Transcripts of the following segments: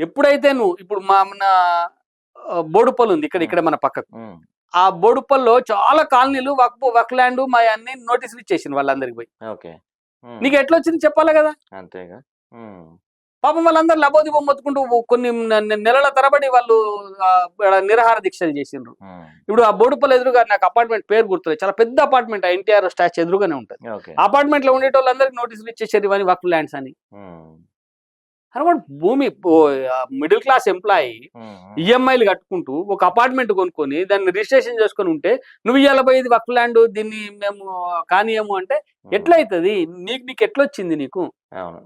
ఎప్పుడైతే నువ్వు ఇప్పుడు మన బోడుపల్లి ఉంది ఇక్కడ ఇక్కడ మన పక్కకు. ఆ బోడుపల్లో చాలా కాలనీలు వక్ ల్యాండ్ మా అన్ని నోటీసులు ఇచ్చేసింది వాళ్ళందరికి పోయి. ఓకే. నీకు ఎట్లా వచ్చింది చెప్పాలి కదా. అంతేగా. పాపం వాళ్ళందరూ లబోదిబో మొత్తుకుంటూ కొన్ని నెలల తరబడి వాళ్ళు నిరాహార దీక్షలు చేసిండ్రు. ఇప్పుడు ఆ బోడుపల్లి ఎదురుగా నాకు అపార్ట్మెంట్ పేరు గుర్తులేదు, చాలా పెద్ద అపార్ట్మెంట్, ఎన్టీఆర్ స్టాచ్యూ ఎదురుగానే ఉంటుంది. అపార్ట్మెంట్ లో ఉండేటోళ్ళందరికీ నోటీసులు ఇచ్చేసారు ఇవన్నీ వక్ ల్యాండ్స్ అని. అనుకోండి, భూమి మిడిల్ క్లాస్ ఎంప్లాయీ ఈఎంఐలు కట్టుకుంటూ ఒక అపార్ట్మెంట్ కొనుక్కొని దాన్ని రిజిస్ట్రేషన్ చేసుకొని ఉంటే నువ్వు ఇవాళ పోయేది వక్ ల్యాండ్ దీన్ని మేము కానియము అంటే ఎట్లయితుంది? నీకు ఎట్లా వచ్చింది నీకు?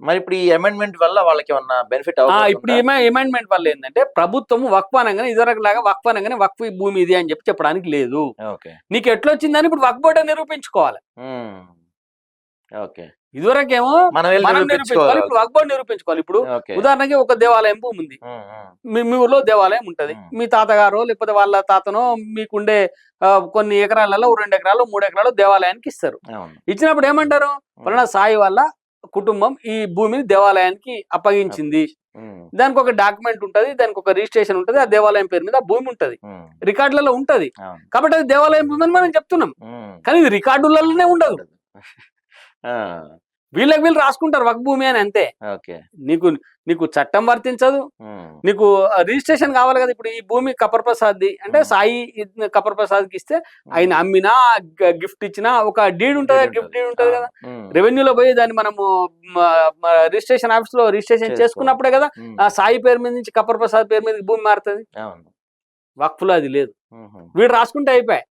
మరి ఇప్పుడు ఈ అమెండ్మెంట్ వల్ల వాళ్ళకి ఏమన్నా బెనిఫిట్? ఇప్పుడు అమెండ్మెంట్ వల్ల ఏంటంటే ప్రభుత్వం వక్ఫ్ అనగానే ఇదివరకు లాగా వక్ఫ్ అనగానే వక్ఫ్ భూమి ఇది అని చెప్పడానికి లేదు. నీకు ఎట్లా వచ్చిందని ఇప్పుడు వక్ఫ్ బోర్డు నిరూపించుకోవాలి. ఇదివరకేమో మనం నిరూపించుకోవాలి, ఇప్పుడు వక్ఫ్ బోర్డు నిరూపించుకోవాలి. ఇప్పుడు ఉదాహరణకి ఒక దేవాలయం భూమి ఉంది, మీ ఊర్లో దేవాలయం ఉంటది, మీ తాతగారో లేకపోతే వాళ్ళ తాతనో మీకుండే కొన్ని ఎకరాలలో 2 ఎకరాలు 3 ఎకరాలు దేవాలయానికి ఇస్తారు. ఇచ్చినప్పుడు ఏమంటారు, పలానా సాయి వాళ్ళ కుటుంబం ఈ భూమిని దేవాలయానికి అప్పగించింది, దానికి ఒక డాక్యుమెంట్ ఉంటది, దానికి ఒక రిజిస్ట్రేషన్ ఉంటది, ఆ దేవాలయం పేరు మీద ఆ భూమి ఉంటది, రికార్డులలో ఉంటది. కాబట్టి అది దేవాలయం భూమి అని మనం చెప్తున్నాం, కానీ ఇది రికార్డులలోనే ఉండదు. వీళ్ళు రాసుకుంటారు వక్ భూమి అని, అంతే. నీకు చట్టం వర్తించదు, నీకు రిజిస్ట్రేషన్ కావాలి కదా. ఇప్పుడు ఈ భూమి కపర్ ప్రసాద్ది అంటే సాయి కపర్ ప్రసాద్కి ఇస్తే ఆయన అమ్మినా గిఫ్ట్ ఇచ్చినా ఒక డీడ్ ఉంటుంది, గిఫ్ట్ డీడ్ ఉంటుంది కదా. రెవెన్యూలో పోయి దాన్ని మనము రిజిస్ట్రేషన్ ఆఫీస్ లో రిజిస్ట్రేషన్ చేసుకున్నప్పుడే కదా ఆ సాయి పేరు మీద నుంచి కపర్ ప్రసాద్ పేరు మీద భూమి మారుతుంది. వక్ఫ్ లో అది లేదు, వీడు రాసుకుంటే అయిపోయాయి,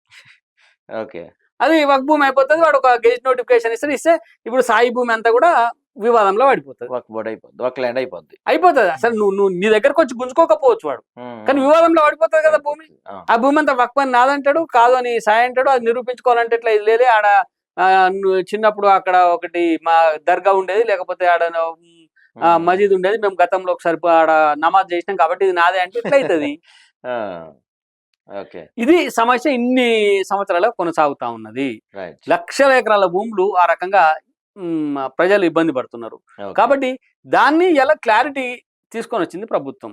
అది వక్ భూమి అయిపోతుంది. వాడు ఒక గెజిట్ నోటిఫికేషన్ ఇస్తే ఇప్పుడు సాయి భూమి అంతా కూడా వివాదంలో పడిపోతుంది, అయిపోతుంది. అసలు నువ్వు నీ దగ్గరకు వచ్చి గుంజుకోకపోవచ్చు వాడు, కానీ వివాదంలో పడిపోతుంది కదా భూమి. ఆ భూమి అంతా వక్ అని నాదంటాడు, కాదు అని సాయి అంటాడు. అది నిరూపించుకోవాలంటే ఇట్లా ఇది లేదే, ఆడ చిన్నప్పుడు అక్కడ ఒకటి మా దర్గా ఉండేది, లేకపోతే ఆడ మజీద్ ఉండేది, మేము గతంలో ఒకసారి ఆడ నమాజ్ చేసినాం కాబట్టి ఇది నాదే అంటే ఇట్లా అవుతుంది. ఇది సమస్య ఇన్ని సంవత్సరాలుగా కొనసాగుతా ఉన్నది. లక్షల ఎకరాల భూములు ఆ రకంగా ప్రజలు ఇబ్బంది పడుతున్నారు. కాబట్టి దాన్ని ఎలా క్లారిటీ తీసుకొని వచ్చింది ప్రభుత్వం.